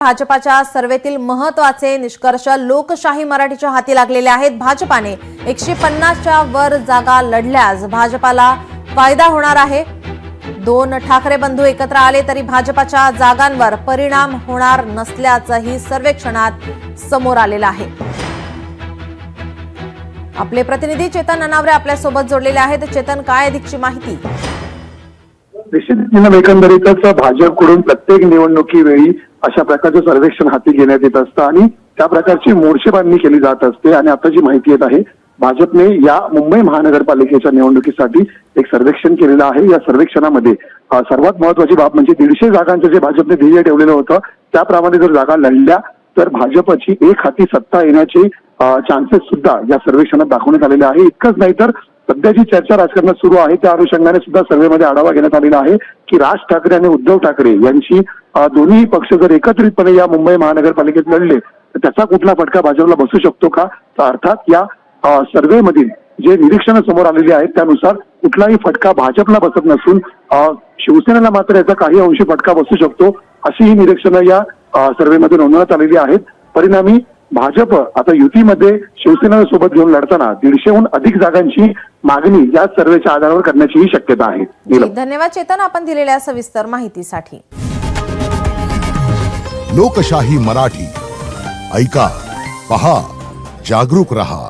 भाजपाच्या सर्वेतील महत्त्वाचे निष्कर्ष लोकशाही मराठीच्या हाती लागलेले आहेत। भाजपाने 150च्या वर जागा लढल्यास भाजपाला फायदा होणार आहे। दोन ठाकरे बंधू एकत्र आले तरी भाजपाच्या जागांवर परिणाम होणार नसल्याचंही सर्वेक्षणात समोर आलेलं आहे। आपले प्रतिनिधी चेतन अनावरे आपल्या सोबत जोडलेले आहेत। चेतन, काय अधिकची माहिती? निश्चितपणे एकंदरीतच भाजपकडून प्रत्येक निवडणुकीवेळी अशा प्रकारचं सर्वेक्षण हाती घेण्यात येत असतं आणि त्या प्रकारची मोर्चेबांधणी केली जात असते। आणि आता जी माहिती येत आहे, भाजपने या मुंबई महानगरपालिकेच्या निवडणुकीसाठी एक सर्वेक्षण केलेलं आहे। या सर्वेक्षणामध्ये सर्वात महत्त्वाची बाब म्हणजे 150 जागांचं जे भाजपने ध्येय ठेवलेलं होतं त्याप्रमाणे जर जागा लढल्या तर भाजपची एक हाती सत्ता येण्याचे चान्सेस सुद्धा या सर्वेक्षणात दाखवण्यात आलेले आहे। इतकंच नाही तर सध्या जी चर्चा राजकारणात सुरू आहे त्या अनुषंगाने सुद्धा सर्वेमध्ये आढावा घेण्यात आलेला आहे की राज ठाकरे आणि उद्धव ठाकरे यांची दोन्ही पक्ष जर एकत्रितपणे या मुंबई महानगरपालिकेत लढले तर त्याचा कुठला फटका भाजपला बसू शकतो का? तर अर्थात या सर्वेमधील जे निरीक्षणं समोर आलेली आहेत त्यानुसार कुठलाही फटका भाजपला बसत नसून शिवसेनेला मात्र याचा काही अंशी फटका बसू शकतो, अशी ही निरीक्षणं या सर्वेमध्ये नोंदवण्यात आलेली आहेत। परिणामी भाजप आता युतीमध्ये शिवसेनेसोबत घेऊन लढताना 150हून अधिक जागांची मागणी या सर्वेच्या आधारावर करण्याचीही शक्यता आहे। धन्यवाद चेतन, आपण दिलेल्या सविस्तर माहितीसाठी। लोकशाही मराठी ऐका, पहा, जागरूक रहा।